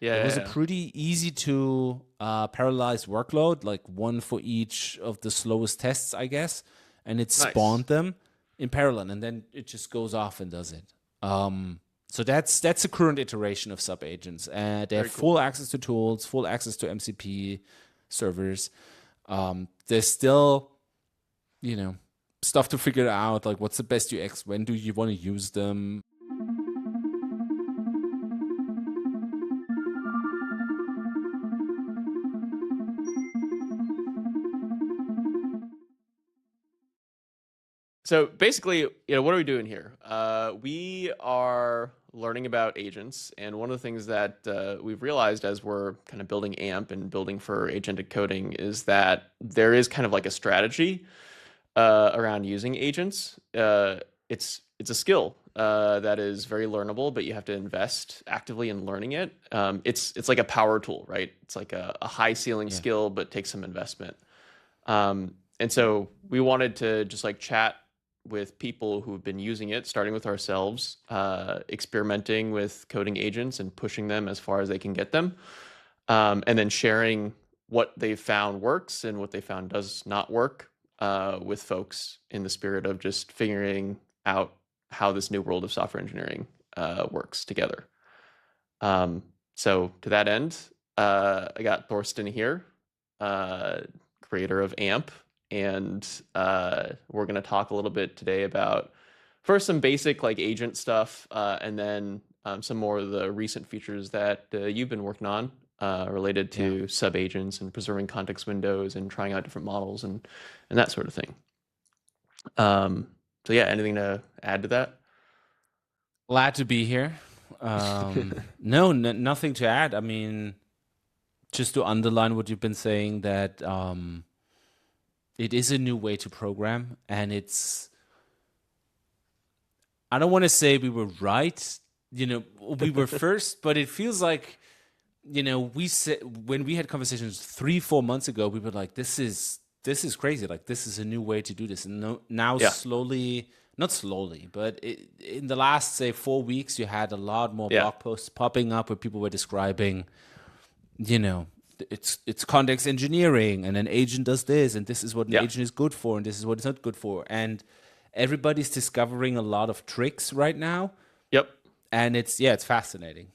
Yeah, It yeah, was a yeah. pretty easy to parallelize workload, like one for each of the slowest tests, I guess, and it Nice. spawned them in parallel, and then it just goes off and does it. So that's the current iteration of subagents. They have Very cool. full access to tools, full access to MCP servers. There's still, you know, stuff to figure out, like what's the best UX, when do you want to use them. So basically, what are we doing here? We are learning about agents, and one of the things that we've realized as we're kind of building AMP and building for agentic coding is that there is kind of like a strategy around using agents. It's a skill that is very learnable, but you have to invest actively in learning it. It's like a power tool, right? It's like a high ceiling Yeah. skill, but takes some investment. And so we wanted to just like chat with people who've been using it, starting with ourselves, experimenting with coding agents and pushing them as far as they can get them, and then sharing what they found works and what they found does not work with folks in the spirit of just figuring out how this new world of software engineering works together. So to that end, I got Thorsten here, creator of AMP, and we're going to talk a little bit today about first some basic like agent stuff, and then some more of the recent features that you've been working on related Yeah. to subagents and preserving context windows and trying out different models and that sort of thing. So yeah, anything to add to that? Glad to be here. No, nothing to add. I mean, just to underline what you've been saying, that it is a new way to program, and I don't want to say we were right, we were first, but it feels like, we said when we had conversations 3-4 months ago, we were like, this is crazy. Like, this is a new way to do this. And now Yeah, slowly, not slowly, but in the last, say, 4 weeks, you had a lot more yeah, blog posts popping up where people were describing, you know, it's context engineering, and an agent does this, and this is what an yeah, agent is good for, and this is what it's not good for. And everybody's discovering a lot of tricks right now. yep. And it's fascinating.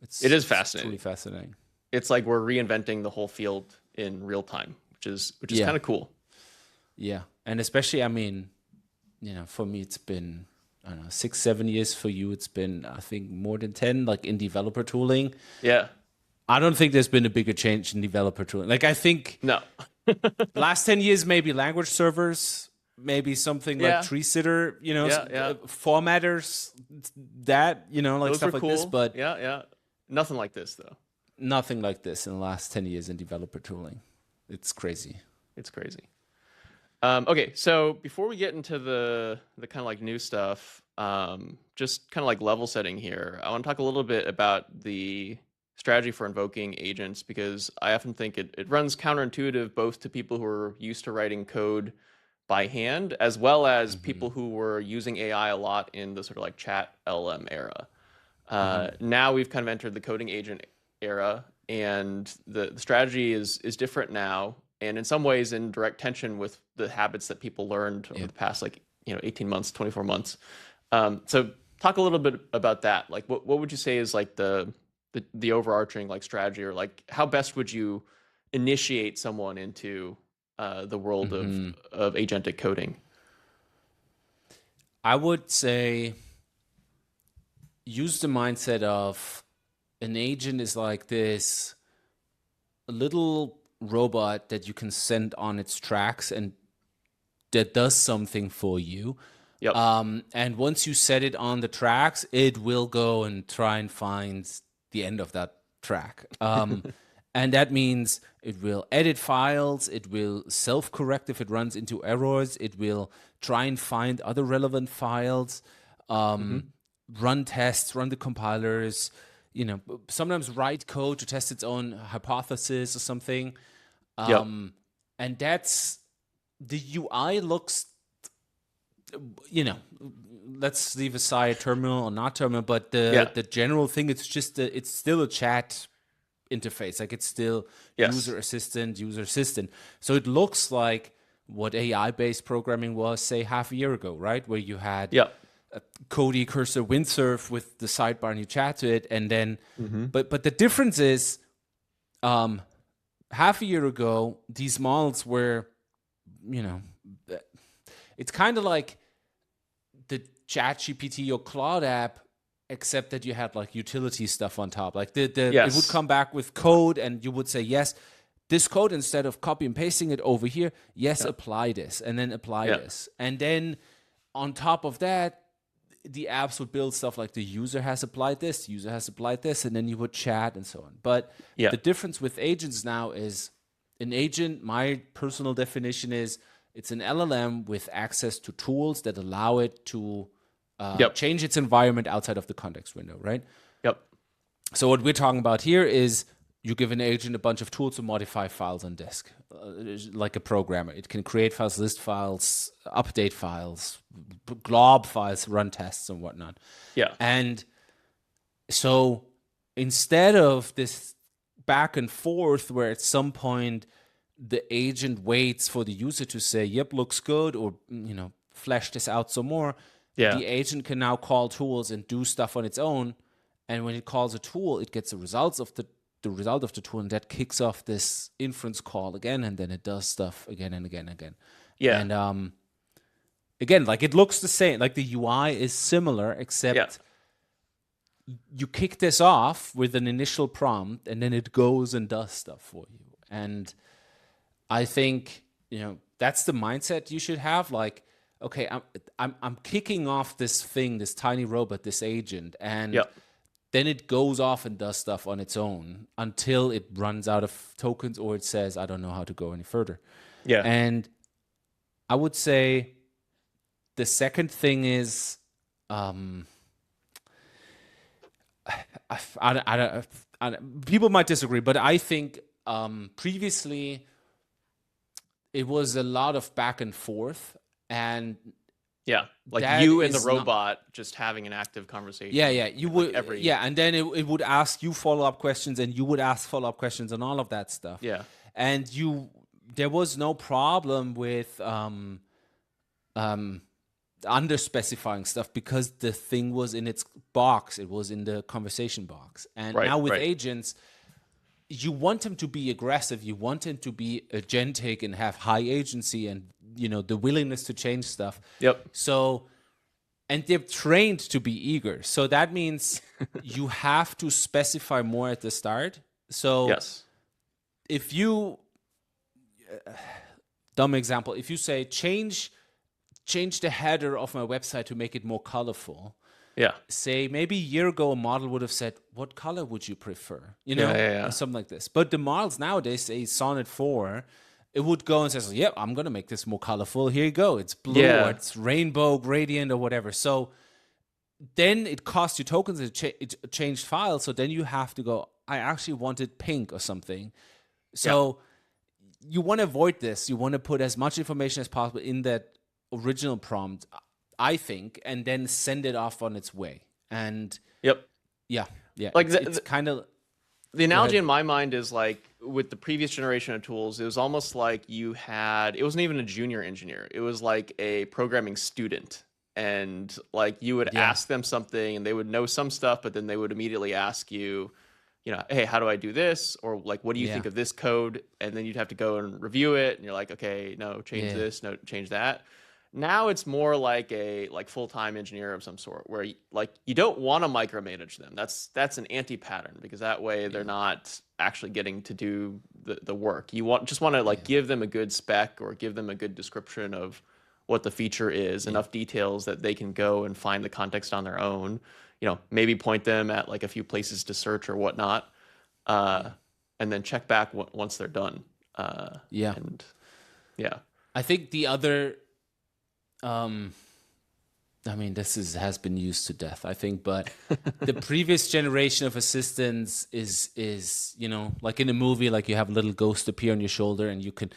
It is It's truly fascinating. fascinating. It's like we're reinventing the whole field in real time, which is Yeah. kind of cool. Yeah. And especially, I mean, for me, it's been, I don't know, 6-7 years. For you, it's been, I think, more than 10, like in developer tooling. Yeah. I don't think there's been a bigger change in developer tooling. Like, I think No. last 10 years, maybe language servers, maybe something like Yeah. tree sitter, Yeah. Yeah. formatters, that, like Those were stuff like this, cool. but Yeah. Yeah. Nothing like this though. nothing like this in the last 10 years in developer tooling. It's crazy. It's crazy. Okay, so before we get into the kind of like new stuff, just kind of like level setting here, I want to talk a little bit about the strategy for invoking agents, because I often think it runs counterintuitive both to people who are used to writing code by hand, as well as Hmm. people who were using AI a lot in the sort of like chat LLM era. Hmm. Now we've kind of entered the coding agent era, and the strategy is different now, and in some ways in direct tension with the habits that people learned over Yeah. the past 18 months, 24 months. So talk a little bit about that. Like what would you say is like the overarching like strategy, or like how best would you initiate someone into the world Hmm. of agentic coding? I would say use the mindset of an agent is like this little robot that you can send on its tracks and that does something for you. Yep. And once you set it on the tracks, it will go and try and find the end of that track. And that means it will edit files, it will self-correct if it runs into errors, it will try and find other relevant files, Hmm. run tests, run the compilers, sometimes write code to test its own hypothesis or something. Yep. And that's the UI looks, you know, let's leave aside terminal or not terminal, but Yeah. the general thing, it's just it's still a chat interface. Like it's still Yes. user assistant. So it looks like what AI-based programming was, say, half a year ago, right? Where you had Yep. a Kodi cursor windsurf with the sidebar and you chat to it. And then, Mm-hmm. but the difference is, half a year ago, these models were, it's kind of like the ChatGPT or Claude app, except that you had like utility stuff on top. Like it would come back with code, and you would say, yes, this code, instead of copy and pasting it over here, yes, apply this, and then apply this. And then on top of that, the apps would build stuff like the user has applied this, and then you would chat and so on. But the difference with agents now is an agent, my personal definition is, it's an LLM with access to tools that allow it to change its environment outside of the context window, right? Yep. So what we're talking about here is you give an agent a bunch of tools to modify files on disk, like a programmer. It can create files, list files, update files, glob files, run tests and whatnot. Yeah. And so instead of this back and forth where at some point the agent waits for the user to say, yep, looks good, or, flesh this out some more, the agent can now call tools and do stuff on its own. And when it calls a tool, it gets the results of the result of the tool, and that kicks off this inference call again, and then it does stuff again and again and again. Yeah. And again, like it looks the same. Like the UI is similar, except you kick this off with an initial prompt, and then it goes and does stuff for you. And I think that's the mindset you should have. Like, okay, I'm kicking off this thing, this tiny robot, this agent, and then it goes off and does stuff on its own until it runs out of tokens, or it says, I don't know how to go any further. Yeah. And I would say the second thing is, people might disagree, but I think previously it was a lot of back and forth, and like you and the robot just having an active conversation. You would and then it would ask you follow-up questions, and you would ask follow-up questions, and all of that stuff. And there was no problem with under-specifying stuff, because the thing was in its box, it was in the conversation box. And now with agents, you want them to be aggressive, you want them to be agentic and have high agency and the willingness to change stuff. So, and they're trained to be eager. So that means you have to specify more at the start. So if you, dumb example, if you say change the header of my website to make it more colorful. Say maybe a year ago a model would have said, what color would you prefer? Or something like this. But the models nowadays say Sonnet 4, it would go and says, yep, I'm going to make this more colorful. Here you go. It's blue or it's rainbow, gradient or whatever. So then it costs you tokens, it changed files. So then you have to go, I actually wanted pink or something. So you want to avoid this. You want to put as much information as possible in that original prompt, I think, and then send it off on its way. And like it's kind of the analogy in my mind is like with the previous generation of tools, it was almost like it wasn't even a junior engineer, it was like a programming student, and like you would ask them something and they would know some stuff, but then they would immediately ask you, hey, how do I do this? Or like, what do you think of this code? And then you'd have to go and review it, and you're like, okay, no, change this, no, change that. Now it's more like a full-time engineer of some sort, where you don't want to micromanage them. That's an anti-pattern, because that way they're not actually getting to do the work. You just want to give them a good spec, or give them a good description of what the feature is, enough details that they can go and find the context on their own. Maybe point them at like a few places to search or whatnot, and then check back once they're done. I think the other. I mean, this has been used to death, I think, but the previous generation of assistants is like in a movie, like you have a little ghost appear on your shoulder, and you can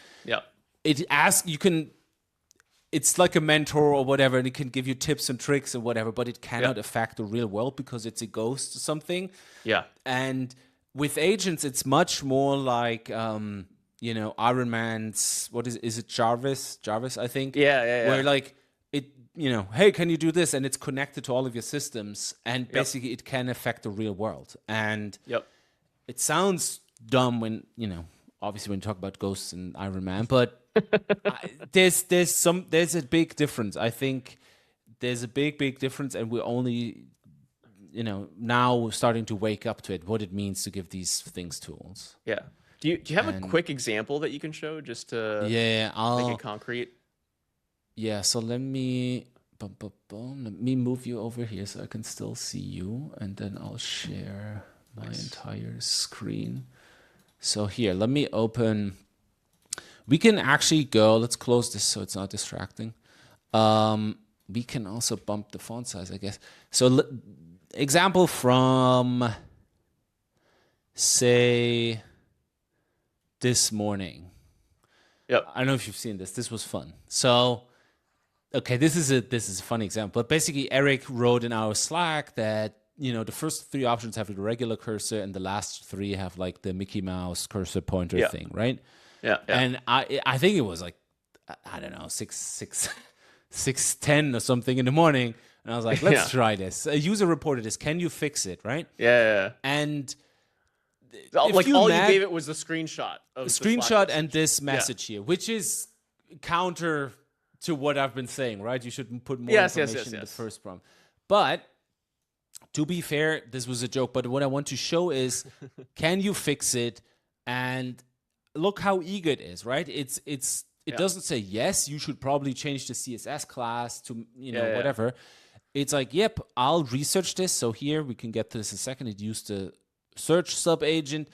it's like a mentor or whatever, and it can give you tips and tricks or whatever, but it cannot affect the real world because it's a ghost or something. And with agents, it's much more like Iron Man's, what is it, Jarvis, I think. Where like it, hey, can you do this? And it's connected to all of your systems, and basically it can affect the real world. And it sounds dumb when obviously when you talk about ghosts and Iron Man, but there's a big difference. I think there's a big difference, and we're only now starting to wake up to it, what it means to give these things tools. Yeah. Do you have a quick example that you can show just to make it concrete? Yeah, so let me move you over here so I can still see you, and then I'll share my entire screen. So here, let me open. We can actually go, let's close this so it's not distracting. We can also bump the font size, I guess. So example from, say, this morning. I don't know if you've seen this. This was fun. So, okay, this is a funny example. But basically, Eric wrote in our Slack that the first 3 options have the regular cursor, and the last 3 have like the Mickey Mouse cursor pointer thing, right? Yeah. And I think it was like, I don't know, 6:10 or something in the morning, and I was like, let's try this. A user reported this. Can you fix it, right? Yeah. And like all you gave it was a screenshot of and this message here, which is counter to what I've been saying, right? You should put more information in the first prompt. But to be fair, this was a joke. But what I want to show is, can you fix it? And look how eager it is, right? It doesn't say, yes, you should probably change the CSS class to, whatever. It's like, yep, I'll research this. So here, we can get to this in a second. It used the search subagent,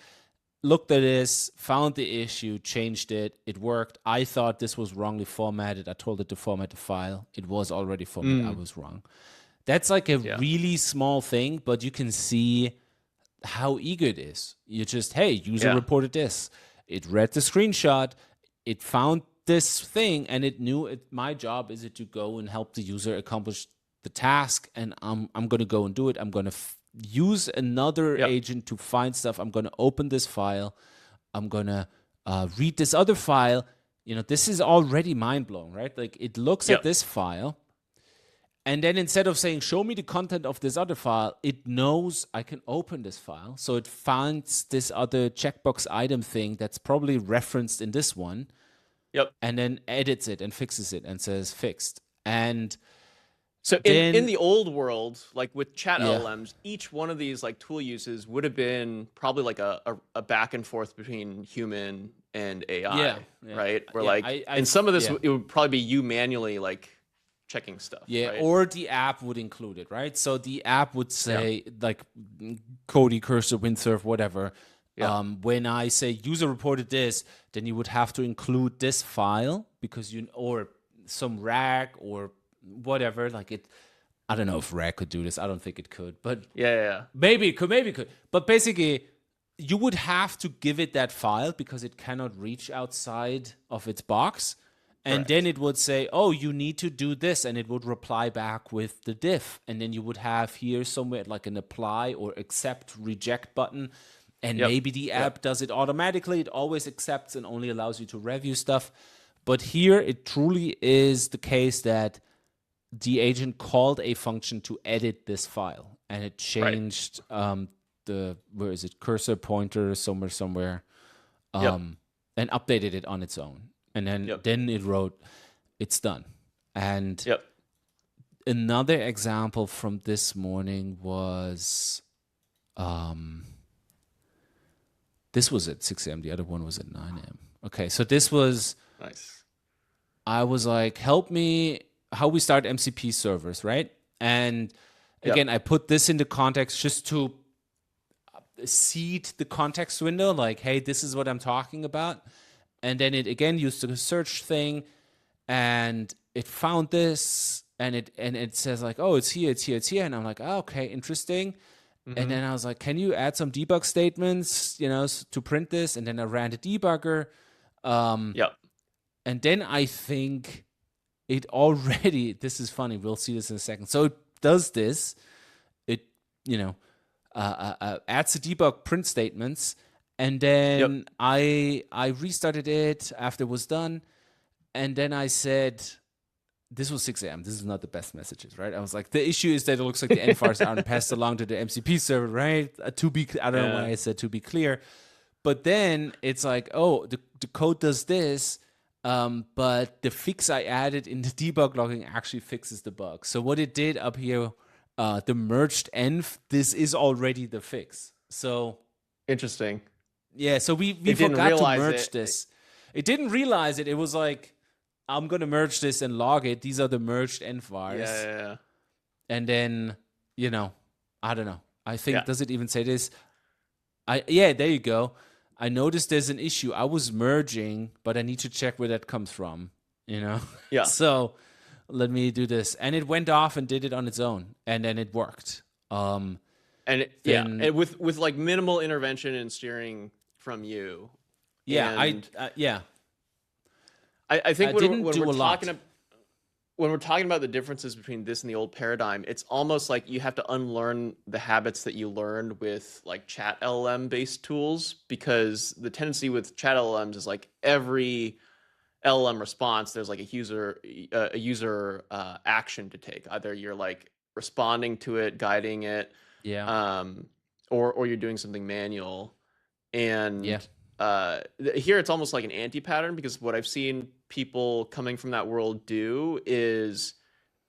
looked at this, found the issue, changed it. It worked. I thought this was wrongly formatted. I told it to format the file. It was already formatted. I was wrong. That's like a really small thing, but you can see how eager it is. You just, hey, user reported this. It read the screenshot. It found this thing, and it knew my job is to go and help the user accomplish the task, and I'm going to go and do it. I'm going to use another agent to find stuff. I'm going to open this file. I'm going to read this other file. This is already mind-blowing, right? Like, it looks at this file, and then instead of saying, show me the content of this other file, it knows I can open this file. So it finds this other checkbox item thing that's probably referenced in this one. And then edits it and fixes it and says fixed. And so in the old world, like with chat LLMs, each one of these like tool uses would have been probably like a back and forth between human and AI, right? Where in some of this, it would probably be you manually like checking stuff. Right? Or the app would include it, right? So the app would say like Cody, cursor, windsurf, whatever. When I say user reported this, then you would have to include this file because or some rag or whatever. Like it, I don't know if rag could do this. I don't think it could, but maybe it could. But basically, you would have to give it that file because it cannot reach outside of its box. And then it would say, oh, you need to do this. And it would reply back with the diff. And then you would have here somewhere like an apply or accept reject button. And maybe the app does it automatically. It always accepts and only allows you to review stuff. But here it truly is the case that the agent called a function to edit this file. And it changed cursor pointer somewhere. And updated it on its own. And then it wrote, it's done. And another example from this morning was... this was at 6 a.m. The other one was at 9 a.m. Okay, so this was... Nice. I was like, help me how we start MCP servers, right? And again, I put this into context just to seed the context window, like, hey, this is what I'm talking about. And then it, again, used the search thing, and it found this, and it says, like, oh, it's here. And I'm like, oh, okay, interesting. And then I was like, can you add some debug statements, to print this? And then I ran the debugger. And then I think it already, this is funny, we'll see this in a second. So it does this. It, adds the debug print statements, and Yep. then I restarted it after it was done, and then I said, this was 6 a.m. This is not the best messages, right? I was like, the issue is that it looks like the end files aren't passed along to the MCP server, right? I don't know why I said to be clear. But then it's like, oh, the code does this, but the fix I added in the debug logging actually fixes the bug. So what it did up here, the merged env, this is already the fix. So Interesting. yeah, so we didn't forgot to realize merge this. It didn't realize it. It was like, I'm going to merge this and log it. These are the merged env vars. Yeah. And then, I don't know. I think, Yeah. does it even say this? Yeah, there you go. I noticed there's an issue. I was merging, but I need to check where that comes from, Yeah. So let me do this. And it went off and did it on its own. And then it worked. And with like minimal intervention and steering from you. Yeah, and I think didn't when do we're a lot. when we're talking about the differences between this and the old paradigm, it's almost like you have to unlearn the habits that you learned with like chat LLM based tools, because the tendency with chat LLMs is like every LLM response, there's like a user action to take. Either you're like responding to it, guiding it, or you're doing something manual. And here it's almost like an anti-pattern, because what I've seen people coming from that world do is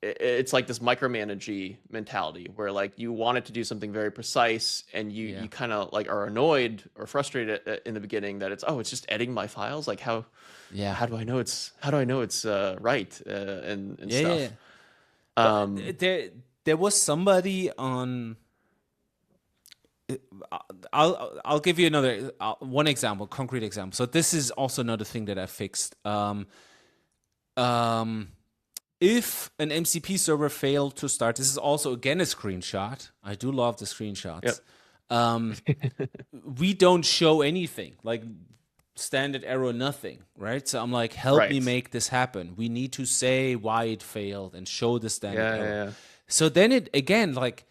it's like this micromanagey mentality where like you want it to do something very precise, and you kind of like are annoyed or frustrated in the beginning that it's just editing my files. Like how do I know it's right and stuff. There was somebody on. I'll give you another one example, concrete example. So this is also another thing that I fixed. If an MCP server failed to start, this is also again a screenshot. I do love the screenshots. We don't show anything, like standard error, nothing, right? So I'm like, help me make this happen. We need to say why it failed and show the standard error. So then it again, like,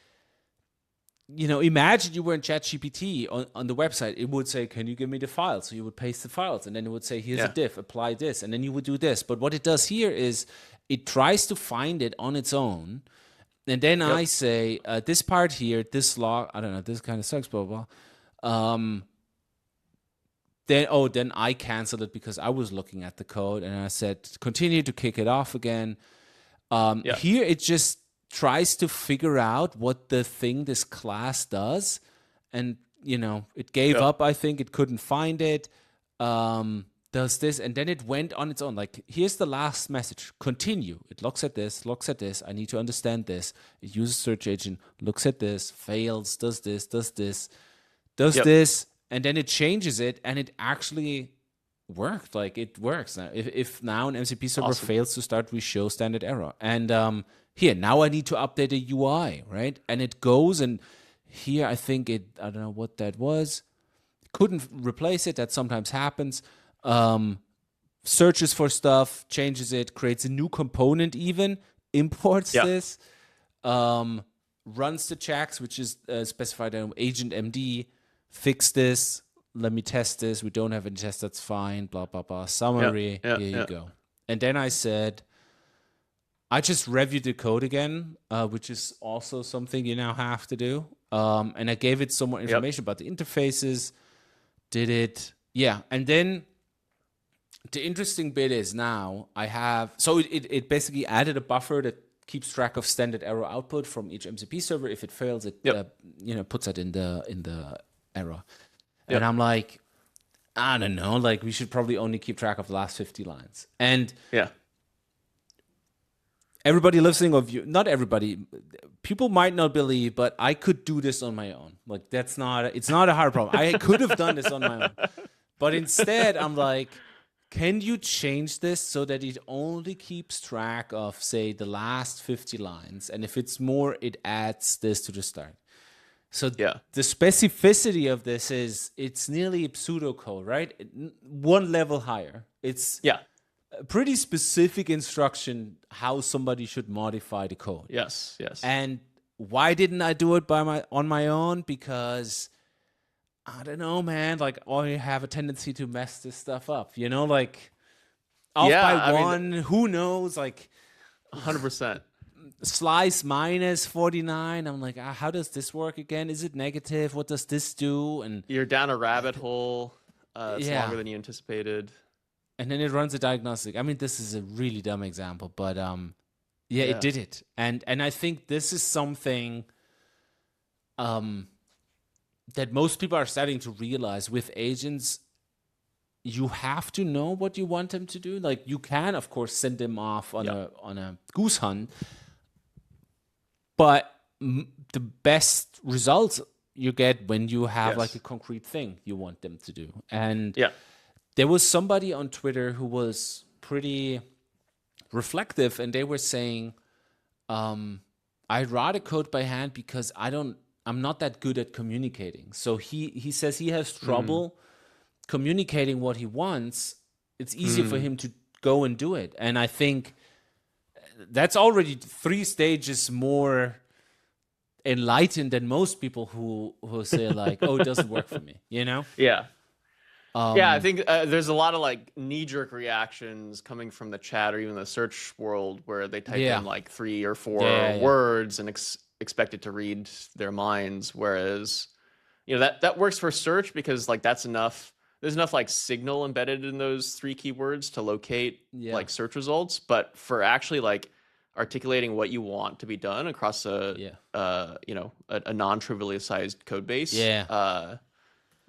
imagine you were in ChatGPT on the website. It would say, can you give me the files? So you would paste the files, and then it would say, here's a diff, apply this, and then you would do this. But what it does here is it tries to find it on its own. And then I say, this part here, this log, I don't know, this kind of sucks, blah, blah, blah. Then I canceled it because I was looking at the code, and I said, continue to kick it off again. Here it just tries to figure out what the thing this class does, and it gave up. I think it couldn't find it. Does this, and then it went on its own. Like, here's the last message: continue. It looks at this. I need to understand this. It uses search agent, looks at this, fails, does this, and then it changes it, and it actually worked. Like, it works now. If now an MCP server fails to start, we show standard error. And here, now I need to update the UI, right? And it goes, and here I think I don't know what that was. Couldn't replace it. That sometimes happens. Searches for stuff, changes it, creates a new component even, imports this, runs the checks, which is specified in agent MD, fix this, let me test this, we don't have any tests, that's fine, blah, blah, blah, summary, here you go. And then I said, I just reviewed the code again, which is also something you now have to do. And I gave it some more information about the interfaces, did it, and then the interesting bit is now I have, so it basically added a buffer that keeps track of standard error output from each MCP server. If it fails, it puts that in the error. And I'm like, I don't know, like we should probably only keep track of the last 50 lines. And everybody listening, not everybody, people might not believe, but I could do this on my own. Like it's not a hard problem. I could have done this on my own, but instead I'm like, can you change this so that it only keeps track of, say, the last 50 lines? And if it's more, it adds this to the start. So the specificity of this is it's nearly a pseudocode, right? One level higher. It's a pretty specific instruction how somebody should modify the code. Yes. And why didn't I do it on my own? Because I don't know, man. Like, I have a tendency to mess this stuff up. Like off Yeah, by I mean, one. Who knows? Like 100%. slice minus 49. I'm like, how does this work again? Is it negative? What does this do? And You're down a rabbit hole. It's yeah, longer than you anticipated. and then it runs a diagnostic. I mean, this is a really dumb example, but yeah, it Yeah. did it. And I think this is something that most people are starting to realize with agents. You have to know what you want them to do. Like, you can, of course, send them off on a goose hunt, but the best results you get when you have like a concrete thing you want them to do. And there was somebody on Twitter who was pretty reflective, and they were saying, I write a code by hand because I'm not that good at communicating. So he says he has trouble communicating what he wants. It's easier for him to go and do it. And I think that's already 3 stages more enlightened than most people who say like, oh, it doesn't work for me, Yeah. Yeah, I think there's a lot of like knee-jerk reactions coming from the chat or even the search world where they type in like 3 or 4 words and expect it to read their minds. Whereas, that works for search because like that's enough. There's enough like signal embedded in those 3 keywords to locate like search results. But for actually like articulating what you want to be done across a non-trivially sized code base,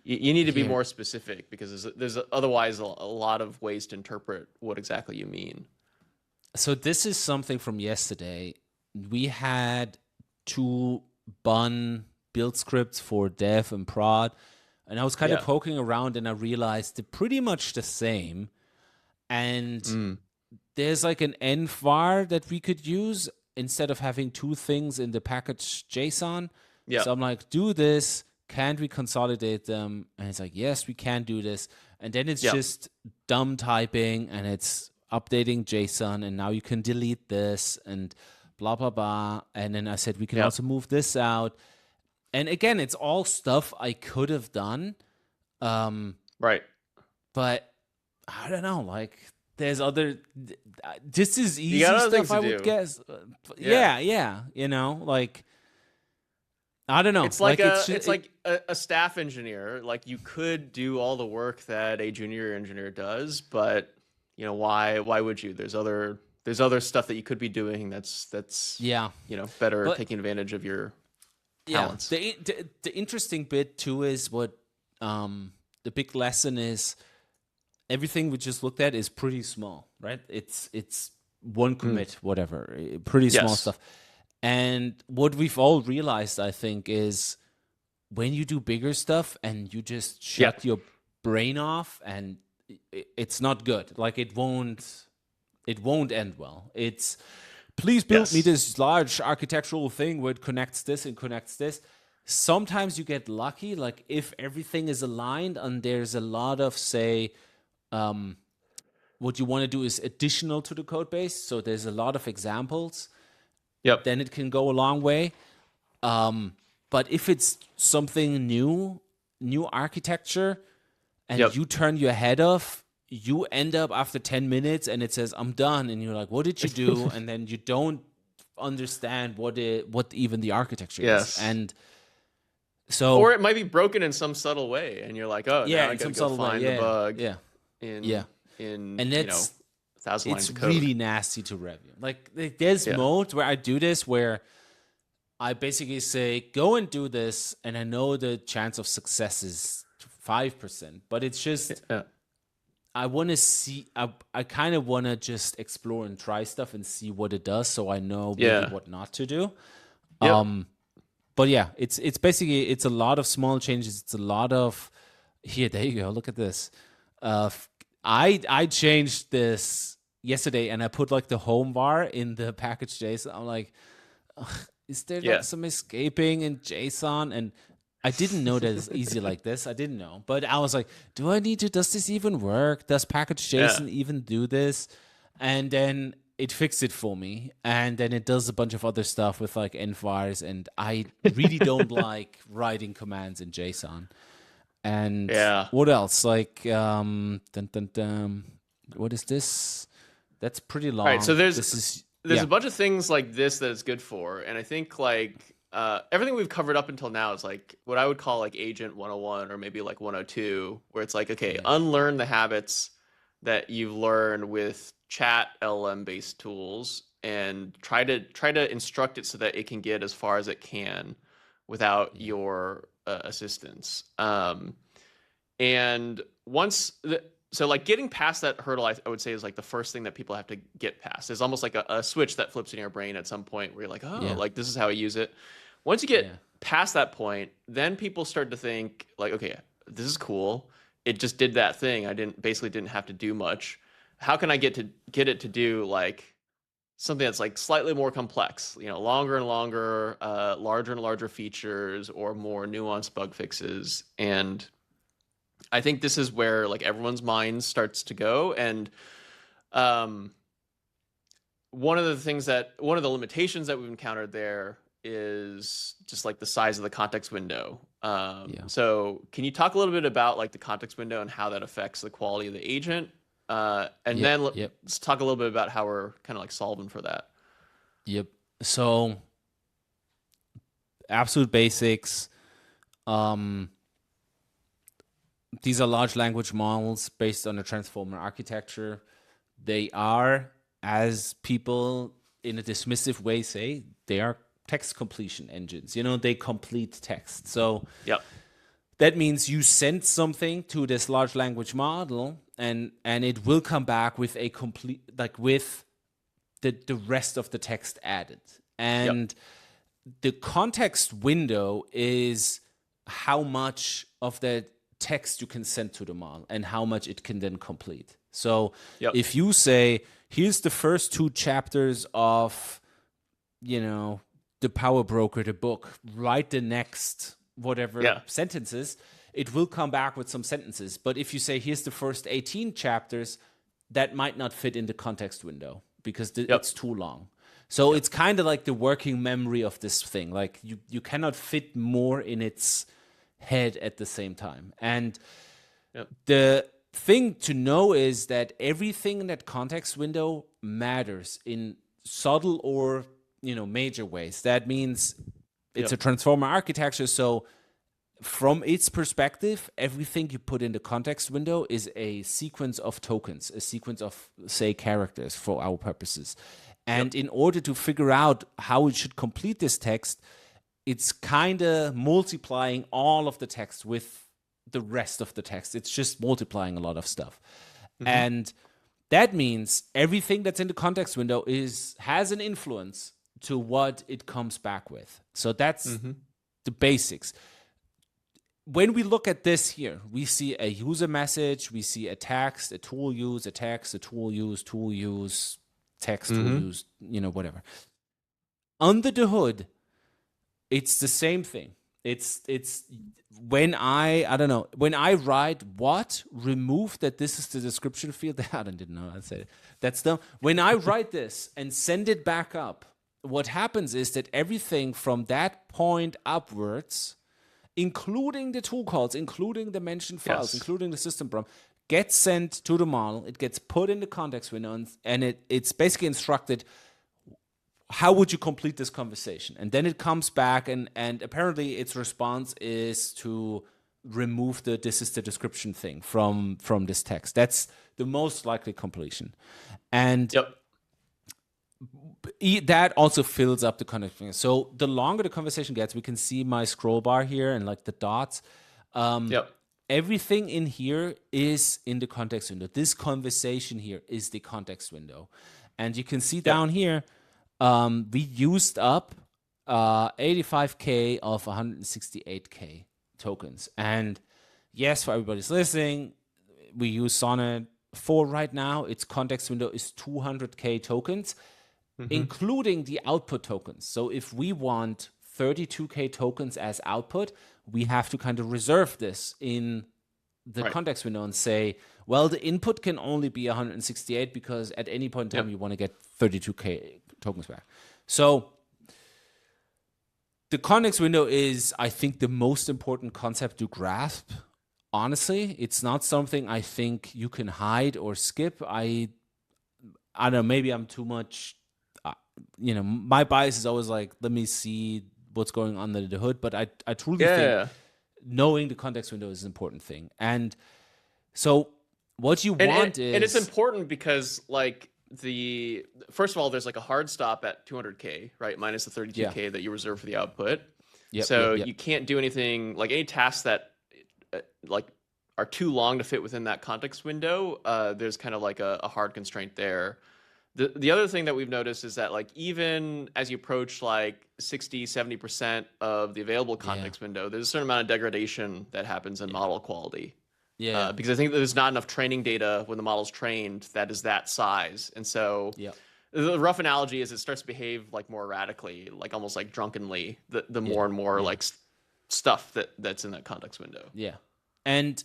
you need to be more specific because there's otherwise a lot of ways to interpret what exactly you mean. So this is something from yesterday. We had 2 bun build scripts for dev and prod. And I was kind of poking around and I realized they're pretty much the same. And there's like an env that we could use instead of having 2 things in the package JSON. So I'm like, do this. Can't we consolidate them? And it's like, yes, we can do this. And then it's just dumb typing and it's updating JSON. And now you can delete this and blah, blah, blah. And then I said, we can also move this out. And again, it's all stuff I could have done. Right. But I don't know, like there's other, this is easy stuff I would guess. Yeah. Like, I don't know. It's like a staff engineer. Like you could do all the work that a junior engineer does, but why would you? There's other stuff that you could be doing that's better taking advantage of your talents. The interesting bit too is what the big lesson is. Everything we just looked at is pretty small, right? It's 1 commit, whatever, pretty small stuff. And what we've all realized, I think, is when you do bigger stuff and you just shut your brain off, and it's not good. Like it won't end well. It's please build me this large architectural thing where it connects this and connects this. Sometimes you get lucky, like if everything is aligned and there's a lot of, say, what you want to do is additional to the code base. So there's a lot of examples. Then it can go a long way. But if it's something new architecture, and you turn your head off, you end up after 10 minutes and it says, I'm done. And you're like, what did you do? And then you don't understand what even the architecture is. And so, or it might be broken in some subtle way. And you're like, oh, now I gotta go find the bug in and that's, 1,000 lines of code. It's really nasty to review. Like there's modes where I do this where I basically say, go and do this. And I know the chance of success is 5%, but it's just, I want to see, I kind of want to just explore and try stuff and see what it does. So I know really what not to do. But yeah, it's basically, it's a lot of small changes. It's a lot of, there you go. Look at this. I changed this yesterday and I put like the home var in the package JSON. I'm like, is there like some escaping in JSON? And I didn't know that it's easy like this. I didn't know. But I was like, does this even work? Does package JSON even do this? And then it fixed it for me, and then it does a bunch of other stuff with like envvars, and I really don't like writing commands in JSON. And Yeah. what else? Like, what is this? That's pretty All right. So long. there's This is, there's yeah, a bunch of things like this that it's good for, and I think like everything we've covered up until now is like what I would call like agent 101 or maybe like 102, where it's like, okay, yeah, unlearn the habits that you've learned with chat LLM based tools and try to instruct it so that it can get as far as it can without yeah, your assistance. And so like getting past that hurdle, I would say is like the first thing that people have to get past. It's almost like a switch that flips in your brain at some point where you're like, oh, yeah, like this is how I use it. Once you get yeah, past that point, then people start to think like, okay, this is cool. It just did that thing. I didn't have to do much. How can I get it to do like something that's like slightly more complex, longer and longer, larger and larger features or more nuanced bug fixes. And I think this is where like everyone's mind starts to go. And um, one of the limitations that we've encountered there is just like the size of the context window. yeah, So can you talk a little bit about like the context window and how that affects the quality of the agent? And yep, then yep, let's talk a little bit about how we're kind of like solving for that. yep. So absolute basics. Um, these are large language models based on a transformer architecture. They are, as people in a dismissive way say, they are text completion engines. They complete text. So Yep. that means you send something to this large language model, and it will come back with a complete, like with the rest of the text added. Yep. And the context window is how much of the text you can send to the model and how much it can then complete. So Yep. if you say, here's the first 2 chapters of, the Power Broker, the book, write the next whatever Yeah. sentences, it will come back with some sentences. But if you say, here's the first 18 chapters, that might not fit in the context window because Yep. it's too long. So it's kind of like the working memory of this thing. Like you cannot fit more in its head at the same time. And Yep. the thing to know is that everything in that context window matters in subtle or major ways. That means it's Yep. a transformer architecture. So from its perspective, everything you put in the context window is a sequence of tokens, a sequence of, say, characters for our purposes. And in order to figure out how it should complete this text, it's kind of multiplying all of the text with the rest of the text. It's just multiplying a lot of stuff. Mm-hmm. And that means everything that's in the context window has an influence to what it comes back with. So that's Mm-hmm. the basics. When we look at this here, we see a user message, we see a text, a tool use, a text, a tool use, text, tool Mm-hmm. use, whatever. Under the hood, it's the same thing. It's when I write what, remove that this is the description field. I didn't know I said it. That's dumb. When I write this and send it back up, what happens is that everything from that point upwards, including the tool calls, including the mentioned files, Yes. including the system prompt, gets sent to the model. It gets put in the context window, and it's basically instructed, how would you complete this conversation? And then it comes back, and apparently its response is to remove this is the description thing from this text. That's the most likely completion. And Yep. that also fills up the context window. So the longer the conversation gets, we can see my scroll bar here and like the dots. Yep. Everything in here is in the context window. This conversation here is the context window. And you can see down here, we used up 85K of 168K tokens. And yes, for everybody's listening, we use Sonnet 4 right now. Its context window is 200K tokens, including the output tokens. So if we want 32K tokens as output, we have to kind of reserve this in the Right. context window and say, well, the input can only be 168 because at any point in time Yep. you want to get 32K tokens back. So the context window is, I think, the most important concept to grasp. Honestly, it's not something I think you can hide or skip. I don't know, maybe I'm too much, my bias is always like, let me see what's going on under the hood. But I truly think Yeah. knowing the context window is an important thing. And so what you And want and it's is, important because like first of all, there's like a hard stop at 200K, right? Minus the yeah, 32K that you reserve for the output. yep, yep, So yep, you can't do anything like any tasks that like are too long to fit within that context window. There's kind of like a hard constraint there. The other thing that we've noticed is that like even as you approach like 60-70% of the available yeah, context window, there's a certain amount of degradation that happens in yeah, model quality. yeah, Because I think that there's not enough training data when the model's trained that is that size. And so yeah, the rough analogy is it starts to behave like more erratically, like almost like drunkenly, the yeah, more and more yeah, like stuff that's in that context window. yeah. And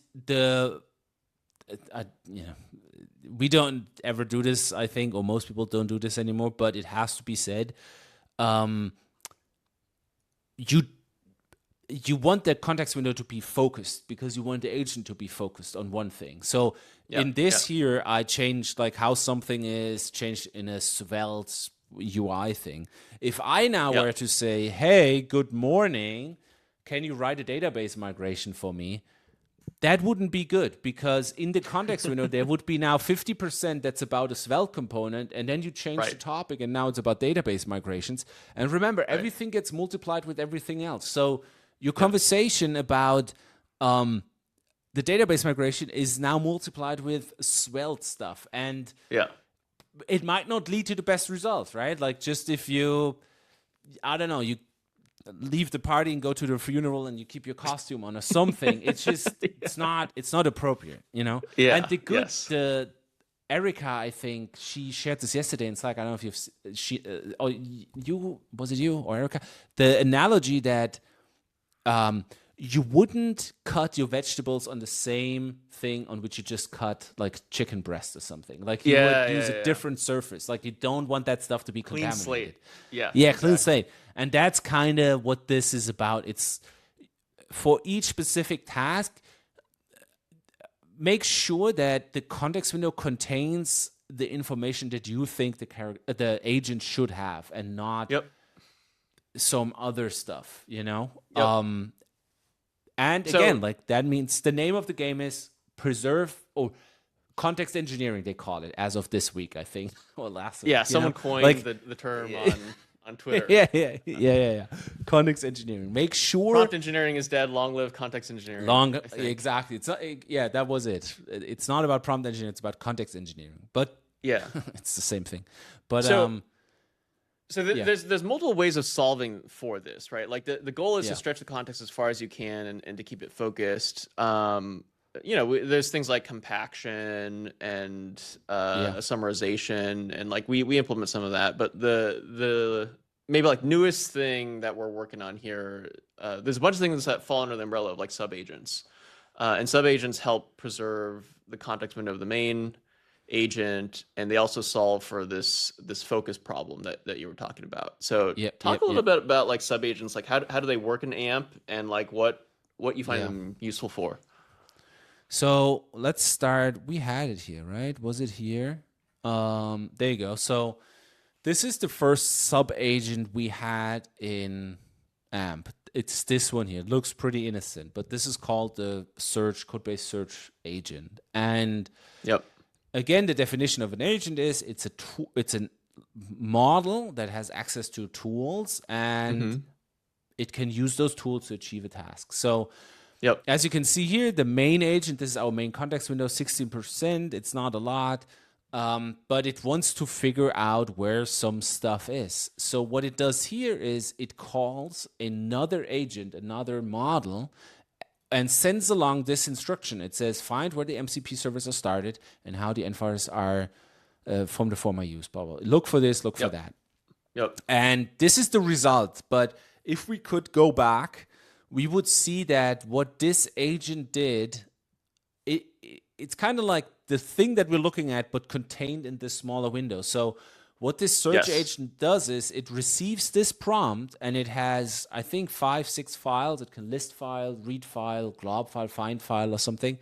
we don't ever do this, I think, or most people don't do this anymore, but it has to be said. Um, you you want that context window to be focused because you want the agent to be focused on one thing. So Yeah, in yeah, this here, I changed like how something is changed in a Svelte UI thing. If I now yeah, were to say, hey, good morning, can you write a database migration for me? That wouldn't be good because in the context window, there would be now 50% that's about a Svelte component, and then you change the right, topic, and now it's about database migrations. And remember, right. everything gets multiplied with everything else. So your Yep, conversation about the database migration is now multiplied with Svelte stuff, and yeah, it might not lead to the best results, right? Like just if you, I don't know, you leave the party and go to the funeral and you keep your costume on or something, it's just it's not appropriate, and yeah, yes. the Erica, I think she shared this yesterday in Slack. I don't know if was it you or Erica, the analogy that you wouldn't cut your vegetables on the same thing on which you just cut like chicken breast or something. Like you would Yeah, use yeah, a yeah. different surface. Like you don't want that stuff to be Clean contaminated. slate. Yeah, Yeah, clean exactly. slate. And that's kind of what this is about. It's for each specific task, make sure that the context window contains the information that you think the agent should have and not Yep, some other stuff, yep. And So again, like that means the name of the game is preserve or context engineering, they call it as of this week, I think, or last week, yeah, someone coined like the term on Twitter. yeah. Context engineering. Make sure Prompt engineering is dead. Long live context engineering, long I think. exactly. It's not, yeah, that was it. It's not about prompt engineering, it's about context engineering. But Yeah. it's the same thing. But So yeah, there's multiple ways of solving for this, right? Like the goal is to yeah, stretch the context as far as you can and to keep it focused. There's things like compaction and yeah, summarization, and like we implement some of that. But the maybe like newest thing that we're working on here, there's a bunch of things that fall under the umbrella of like subagents, and subagents help preserve the context window of the main agent, and they also solve for this focus problem that you were talking about. So talk a little yep. bit about like subagents, like how do they work in AMP, and like what you find Yeah. them useful for. So let's start. We had it here, right? Was it here? There you go. So this is the first sub agent we had in AMP. It's this one here. It looks pretty innocent, but this is called the codebase search agent. And Yep. again, the definition of an agent is it's a model that has access to tools and it can use those tools to achieve a task. So Yep. as you can see here, the main agent, this is our main context window, 16%. It's not a lot, but it wants to figure out where some stuff is. So what it does here is it calls another agent, another model, and sends along this instruction. It says, find where the MCP servers are started and how the endfiles are from the former use. Blah, blah. Look for this, look for that. Yep. And this is the result. But if we could go back, we would see that what this agent did it's kind of like the thing that we're looking at, but contained in this smaller window. So what this search agent does is it receives this prompt, and it has, I think, 5-6 files. It can list file, read file, glob file, find file, or something.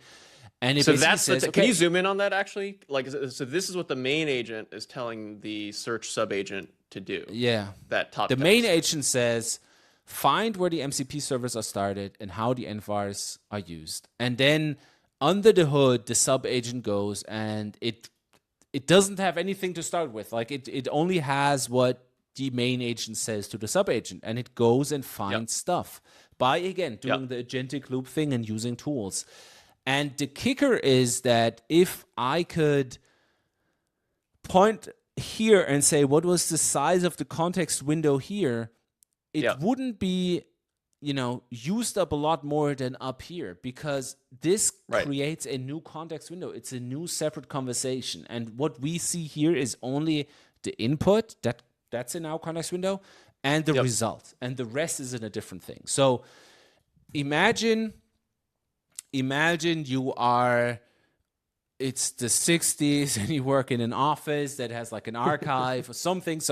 And it says, can you zoom in on that actually? Like, so this is what the main agent is telling the search subagent to do. Yeah. That top The text. main agent says, find where the MCP servers are started and how the envars are used. And then under the hood, the subagent goes, and it doesn't have anything to start with. Like, it only has what the main agent says to the subagent, and it goes and finds stuff by, again, doing the agentic loop thing and using tools. And the kicker is that if I could point here and say, what was the size of the context window here, it wouldn't be, used up a lot more than up here, because this creates a new context window. It's a new separate conversation. And what we see here is only the input that's in our context window and the result. And the rest is in a different thing. So imagine it's the 60s and you work in an office that has like an archive or something,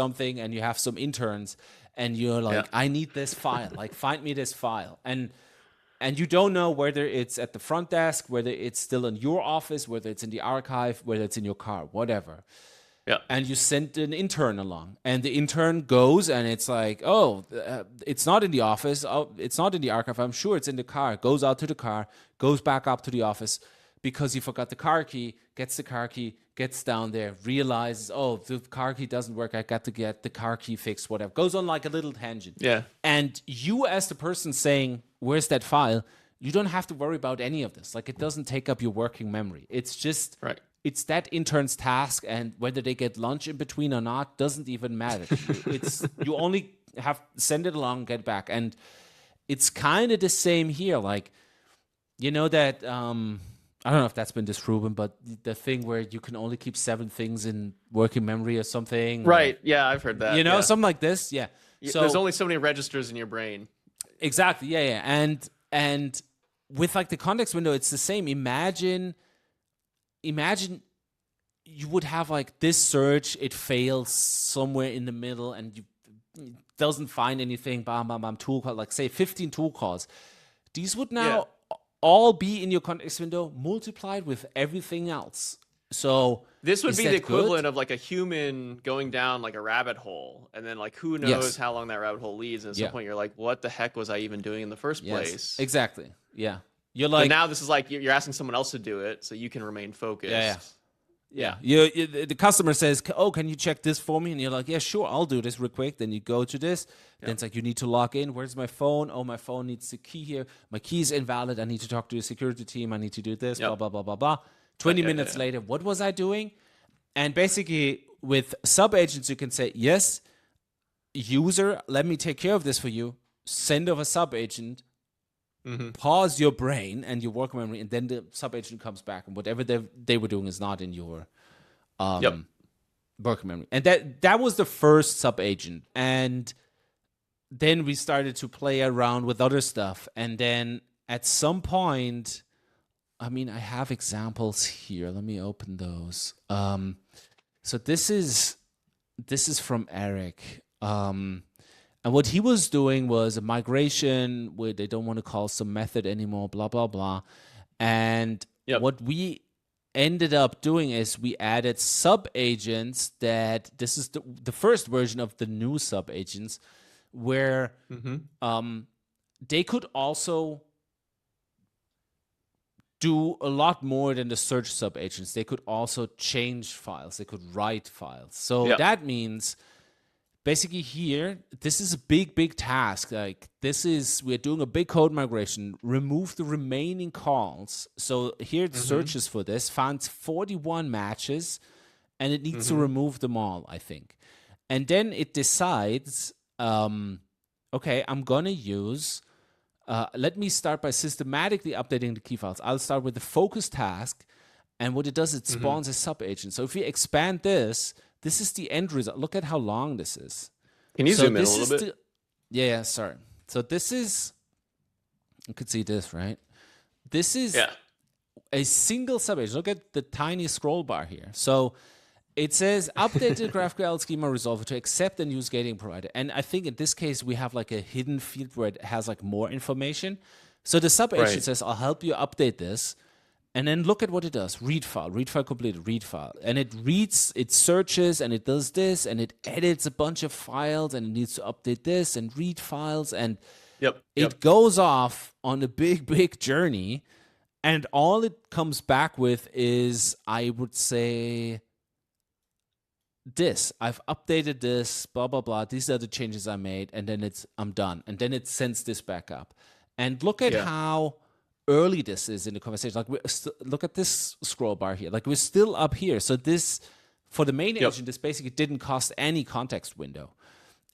and you have some interns, and you're like, I need this file, like find me this file. And you don't know whether it's at the front desk, whether it's still in your office, whether it's in the archive, whether it's in your car, whatever. Yeah. And you send an intern along, and the intern goes, and it's like, it's not in the office. Oh, it's not in the archive. I'm sure it's in the car. Goes out to the car, goes back up to the office because he forgot the car key, gets the car key, gets down there, realizes, the car key doesn't work. I got to get the car key fixed, whatever. Goes on like a little tangent. Yeah. And you, as the person saying, where's that file? You don't have to worry about any of this. Like, it doesn't take up your working memory. It's just... Right. It's that intern's task, and whether they get lunch in between or not doesn't even matter. You only have send it along, get back, and it's kind of the same here. Like, that I don't know if that's been disproven, but the thing where you can only keep 7 things in working memory or something. Right? Yeah, I've heard that. Something like this. Yeah. So there's only so many registers in your brain. Exactly. Yeah. And with like the context window, it's the same. Imagine you would have like this search, it fails somewhere in the middle, and it doesn't find anything, tool call, like say 15 tool calls. These would now all be in your context window multiplied with everything else. So this would be the equivalent of like a human going down like a rabbit hole, and then like who knows how long that rabbit hole leads, and at some point you're like, what the heck was I even doing in the first place? Exactly. Yeah. You're like, but now this is like you're asking someone else to do it so you can remain focused. Yeah. The customer says, can you check this for me? And you're like, yeah, sure, I'll do this real quick. Then you go to this. Then it's like, you need to log in. Where's my phone? Oh, my phone needs the key here. My key is invalid. I need to talk to the security team. I need to do this, blah, blah, blah, blah, blah. 20 minutes later, what was I doing? And basically, with subagents, you can say, yes, user, let me take care of this for you. Send off a subagent. Pause your brain and your work memory, and then the subagent comes back, and whatever they were doing is not in your work memory. And that was the first subagent. And then we started to play around with other stuff. And then at some point, I have examples here. Let me open those. So this is from Eric. And what he was doing was a migration where they don't want to call some method anymore, blah, blah, blah. And what we ended up doing is we added subagents that this is the first version of the new subagents where they could also do a lot more than the search subagents. They could also change files. They could write files. So that means basically here, this is a big task. Like we're doing a big code migration, remove the remaining calls. So here it searches for this, finds 41 matches, and it needs to remove them all, I think. And then it decides, okay, I'm going to use, let me start by systematically updating the key files. I'll start with the focus task, and what it does, it spawns a subagent. So if we expand this is the end result. Look at how long this is. Can you zoom in a little bit? Yeah, sorry. So this is, you could see this, right? This is a single subagent. Look at the tiny scroll bar here. So it says update the GraphQL schema resolver to accept and use gating provider. And I think in this case, we have like a hidden field where it has like more information. So the subagent says, I'll help you update this. And then look at what it does. Read file completed, read file. And it reads, it searches, and it does this, and it edits a bunch of files, and it needs to update this and read files. And it goes off on a big journey. And all it comes back with is, I would say, this. I've updated this, blah, blah, blah. These are the changes I made. And then I'm done. And then it sends this back up. And look at how early this is in the conversation. Like, look at this scroll bar here. Like, we're still up here. So this, for the main agent, this basically didn't cost any context window.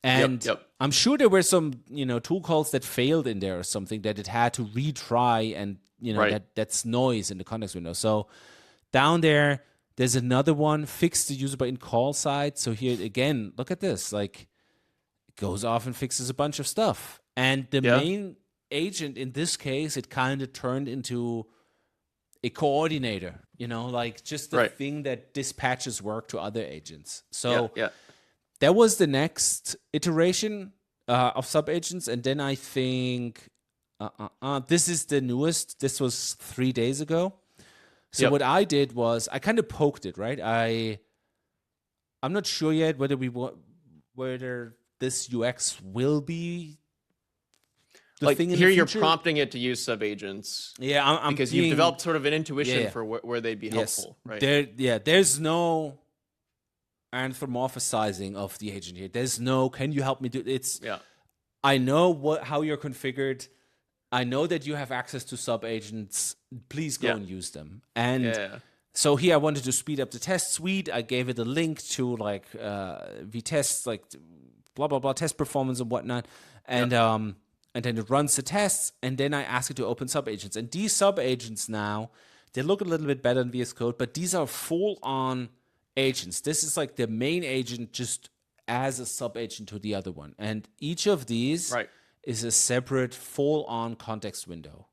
And I'm sure there were some, tool calls that failed in there or something that it had to retry, and that's noise in the context window. So down there's another one, fix the user by in call side. So here again, look at this. Like, it goes off and fixes a bunch of stuff. And the main agent in this case, it kind of turned into a coordinator, like just the thing that dispatches work to other agents. So that was the next iteration of subagents. And then I think this is the newest. This was 3 days ago. So what I did was I kind of poked it, right? I'm not sure yet whether this UX will be like here you're prompting it to use subagents. Yeah, I'm because you've developed sort of an intuition for where they'd be helpful, right? There's no anthropomorphizing of the agent here. There's no, can you help me do it's I know how you're configured. I know that you have access to subagents. Please go and use them. And so here I wanted to speed up the test suite. I gave it a link to like vtests, like blah blah blah test performance and whatnot. And then it runs the tests, and then I ask it to open subagents. And these subagents now, they look a little bit better than VS Code, but these are full-on agents. This is like the main agent just as a subagent to the other one. And each of these is a separate full-on context window.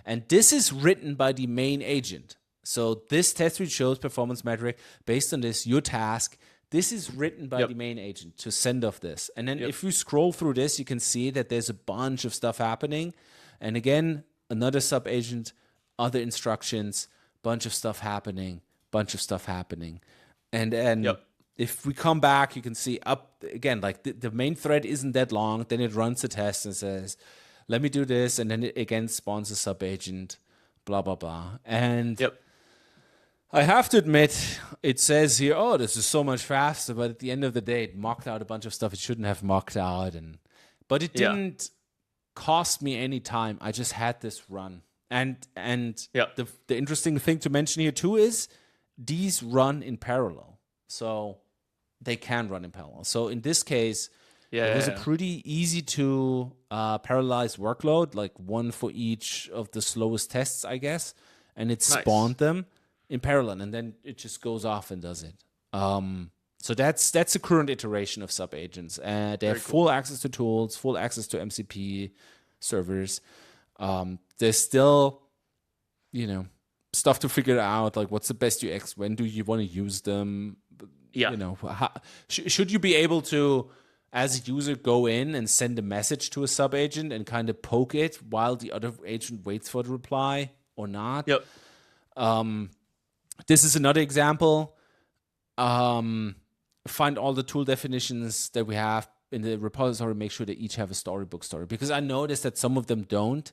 And this is written by the main agent. So this test suite shows performance metric based on this, your task. This is written by the main agent to send off this. And then if you scroll through this, you can see that there's a bunch of stuff happening. And again, another subagent, other instructions, bunch of stuff happening. And then if we come back, you can see up again, like the main thread isn't that long. Then it runs the test and says, let me do this. And then it again spawns a subagent, blah, blah, blah. And I have to admit, it says here, oh, this is so much faster, but at the end of the day, it mocked out a bunch of stuff it shouldn't have mocked out. But it didn't cost me any time. I just had this run. And the interesting thing to mention here too is these run in parallel. So they can run in parallel. So in this case, it was a pretty easy to parallelize workload, like one for each of the slowest tests, I guess. And it spawned them in parallel, and then it just goes off and does it. So that's the current iteration of subagents. They have full access to tools, full access to MCP servers. There's still, stuff to figure out, like what's the best UX, when do you want to use them? Should you be able to, as a user, go in and send a message to a subagent and kind of poke it while the other agent waits for the reply or not? This is another example. Find all the tool definitions that we have in the repository. Make sure they each have a storybook story, because I noticed that some of them don't.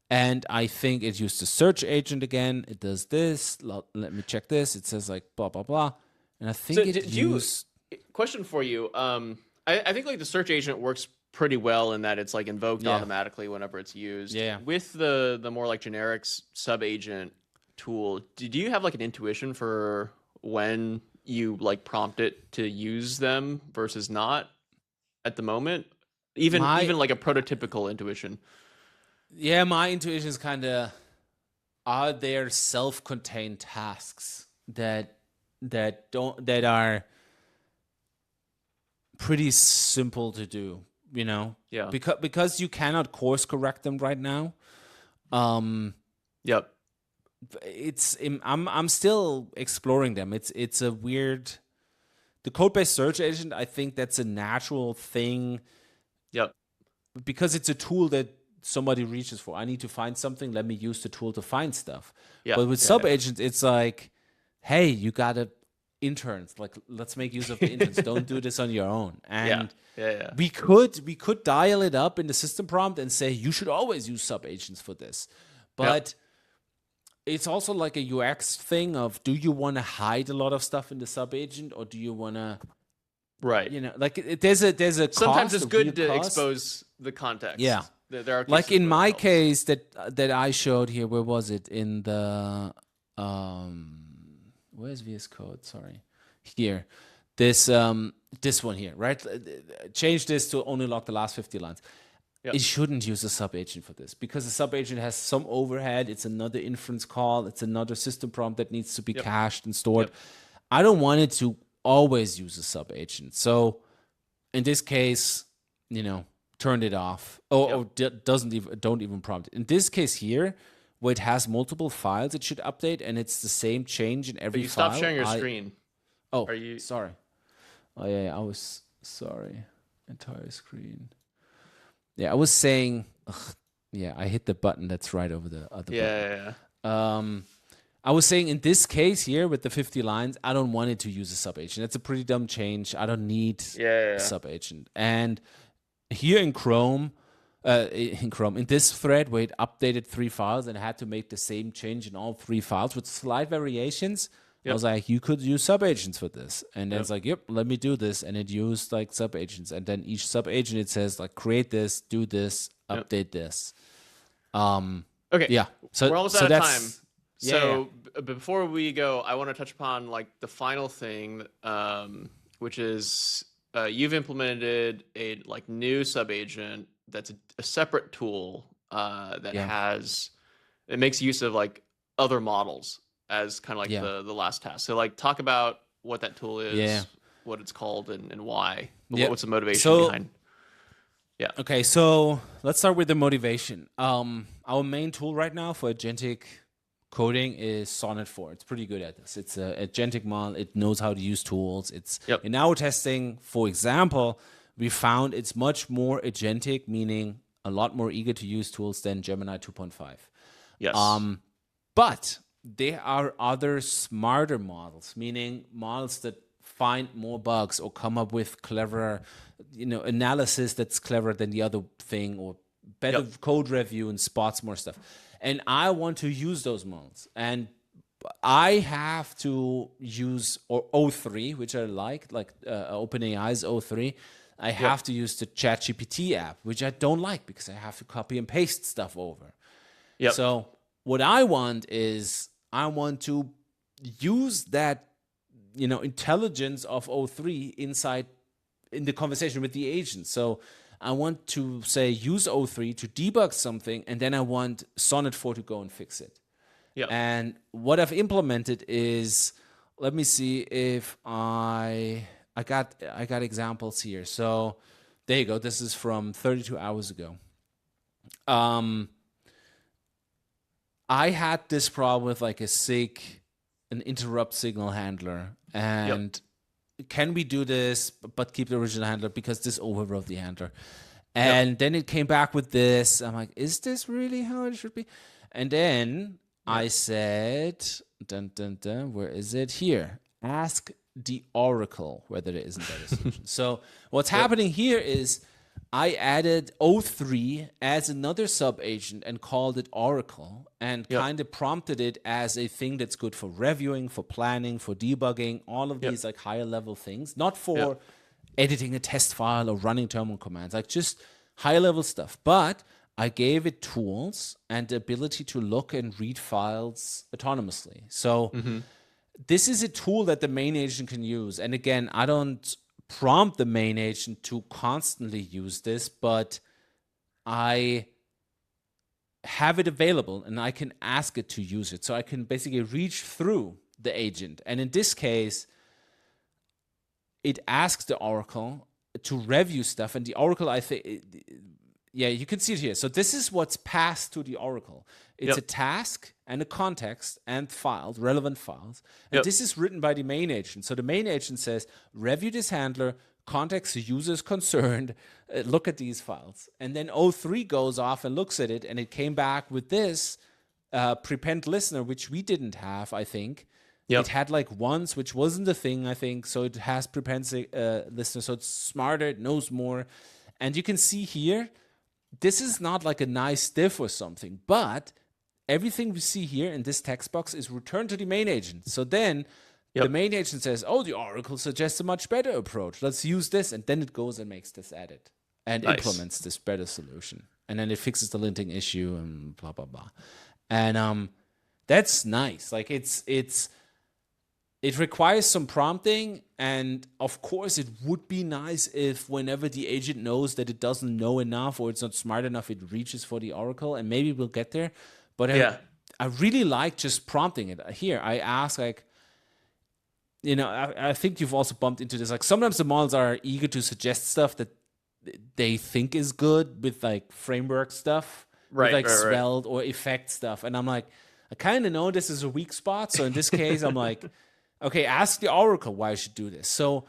And I think it used the search agent again. It does this. Let me check this. It says like blah, blah, blah. And I think question for you. I think like the search agent works pretty well in that it's like invoked automatically whenever it's used. With the more like generic subagent tool, do you have like an intuition for when you like prompt it to use them versus not at the moment? Even like a prototypical intuition. Yeah, my intuition is kind of, are there self-contained tasks that are pretty simple to do, because you cannot course correct them right now. I'm still exploring them. It's a weird, the code-based search agent, I think that's a natural thing Yep. because it's a tool that somebody reaches for. I need to find something, let me use the tool to find stuff. Yeah. But with Yeah. subagents, it's like, hey, you got interns, like let's make use of the interns. Don't do this on your own. And Yeah. we could dial it up in the system prompt and say you should always use subagents for this. But it's also like a UX thing of, do you want to hide a lot of stuff in the subagent, or do you want to, Right. like there's a Sometimes cost, it's a good real to cost. expose the context. Yeah. There are Like cases in where my it helps. case that I showed here, where was it? In the where's VS Code? Sorry, here. This one here, right? Change this to only log the last 50 lines. Yep. It shouldn't use a subagent for this because the subagent has some overhead. It's another inference call. It's another system prompt that needs to be cached and stored. I don't want it to always use a subagent. So in this case, turned it off or don't even prompt it. In this case here, where it has multiple files it should update and it's the same change in every But you file. stop sharing your screen. Oh, Are you sorry. Oh yeah, I was sorry. Entire screen. Yeah, I was saying, I hit the button that's right over the other button. Yeah. I was saying in this case here with the 50 lines, I don't want it to use a subagent. That's a pretty dumb change. I don't need a subagent. And here in Chrome, in this thread where it updated 3 files and had to make the same change in all 3 files with slight variations, I was like, you could use subagents for this. And then it's like, let me do this. And it used like subagents. And then each subagent, it says like, create this, do this, update this. Okay. Yeah. So we're almost out of time. Yeah. So before we go, I want to touch upon like the final thing, which is you've implemented a like new subagent that's a separate tool that it makes use of like other models as kind of like the last task. So like talk about what that tool is, what it's called, and why. What's the motivation behind? Yeah. Okay, so let's start with the motivation. Our main tool right now for agentic coding is Sonnet 4. It's pretty good at this. It's an agentic model. It knows how to use tools. It's in our testing, for example, we found it's much more agentic, meaning a lot more eager to use tools than Gemini 2.5. Yes. But there are other smarter models, meaning models that find more bugs or come up with cleverer, analysis that's cleverer than the other thing, or better code review and spots more stuff. And I want to use those models. And I have to use O3, which I like OpenAI's O3. I have to use the ChatGPT app, which I don't like because I have to copy and paste stuff over. Yep. So what I want is I want to use that, intelligence of O3 in the conversation with the agent. So I want to say use O3 to debug something, and then I want Sonnet 4 to go and fix it. Yeah. And what I've implemented is, let me see if I got examples here. So there you go. This is from 32 hours ago. I had this problem with like an interrupt signal handler, and can we do this but keep the original handler because this overrode the handler? And then it came back with this. I'm like, is this really how it should be? And then I said, where is it? Here. Ask the Oracle whether there isn't that a solution. So what's happening here is I added O3 as another subagent and called it Oracle, and kind of prompted it as a thing that's good for reviewing, for planning, for debugging, all of these like higher level things, not for editing a test file or running terminal commands, like just high level stuff. But I gave it tools and the ability to look and read files autonomously. So this is a tool that the main agent can use. And again, I don't prompt the main agent to constantly use this, but I have it available and I can ask it to use it. So I can basically reach through the agent. And in this case, it asks the Oracle to review stuff. And the Oracle, I think, Yeah, you can see it here. So this is what's passed to the Oracle. It's a Yep. task and a context and files, relevant files. And Yep. this is written by the main agent. So the main agent says, review this handler, context the user's concerned, look at these files. And then O3 goes off and looks at it, and it came back with this prepend listener, which we didn't have, I think. Yep. It had like once, which wasn't a thing, I think. So it has prepend listener. So it's smarter, it knows more. And you can see here, this is not like a nice diff or something, but everything we see here in this text box is returned to the main agent. So then the main agent says, oh, the Oracle suggests a much better approach. Let's use this. And then it goes and makes this edit and implements this better solution. And then it fixes the linting issue and blah, blah, blah. And that's nice. Like it requires some prompting, and of course it would be nice if whenever the agent knows that it doesn't know enough or it's not smart enough, it reaches for the Oracle, and maybe we'll get there. But I really like just prompting it. Here, I ask, like, I think you've also bumped into this. Like, sometimes the models are eager to suggest stuff that they think is good with like framework stuff, with like svelte or effect stuff. And I'm like, I kind of know this is a weak spot. So in this case, I'm like, okay, ask the Oracle why I should do this. So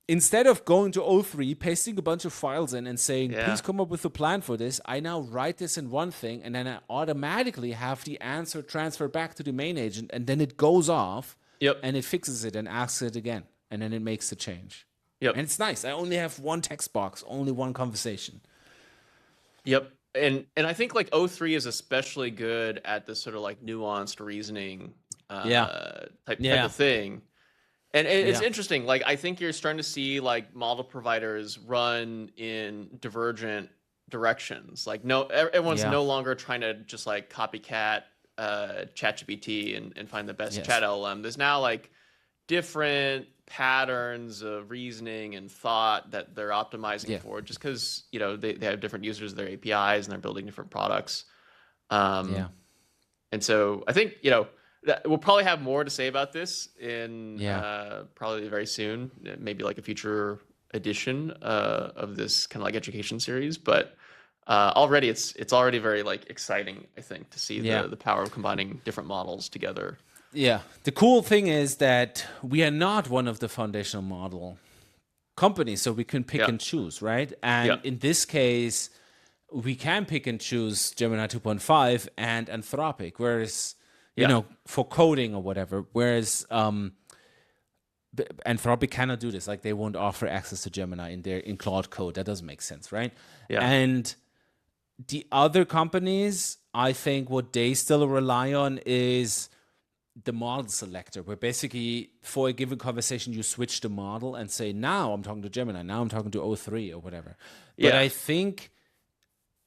instead of going to O3, pasting a bunch of files in and saying, please come up with a plan for this, I now write this in one thing, and then I automatically have the answer transferred back to the main agent, and then it goes off, and it fixes it and asks it again, and then it makes the change. And it's nice. I only have one text box, only one conversation. And I think like O3 is especially good at this sort of like nuanced reasoning type of thing. And it's interesting. Like, I think you're starting to see like model providers run in divergent directions. Like, everyone's no longer trying to just like copycat ChatGPT and find the best chat LLM. There's now like different patterns of reasoning and thought that they're optimizing for, just because they have different users of their APIs and they're building different products. And so I think we'll probably have more to say about this in probably very soon, maybe like a future edition of this kind of like education series. But already it's already very like exciting, I think, to see the power of combining different models together. Yeah. The cool thing is that we are not one of the foundational model companies, so we can pick and choose, right? And in this case, we can pick and choose Gemini 2.5 and Anthropic, whereas for coding or whatever, whereas Anthropic cannot do this. Like, they won't offer access to Gemini in Claude Code. That doesn't make sense, right? And the other companies, I think what they still rely on is the model selector, where basically for a given conversation, you switch the model and say, now I'm talking to Gemini, now I'm talking to O3 or whatever. But I think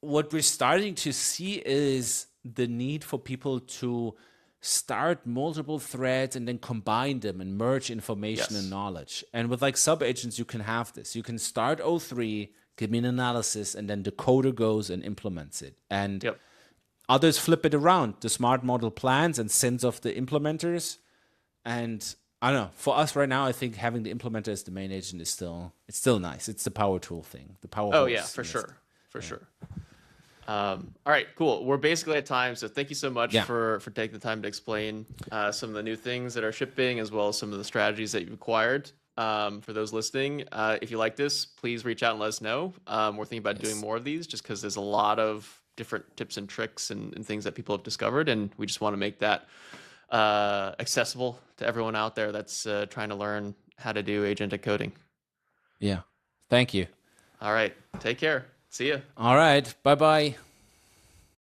what we're starting to see is the need for people to start multiple threads and then combine them and merge information and knowledge. And with like subagents, you can have this. You can start O3, give me an analysis, and then the coder goes and implements it. And others flip it around. The smart model plans and sends off the implementers. And I don't know. For us right now, I think having the implementer as the main agent is still nice. It's the power tool thing. The power. Oh yeah, for sure. All right, cool. We're basically at time, so thank you so much for taking the time to explain some of the new things that are shipping, as well as some of the strategies that you've acquired. For those listening, if you like this, please reach out and let us know. We're thinking about doing more of these, just because there's a lot of different tips and tricks and things that people have discovered, and we just want to make that accessible to everyone out there that's trying to learn how to do agentic coding. Yeah. Thank you. All right. Take care. See ya. All right. Bye-bye.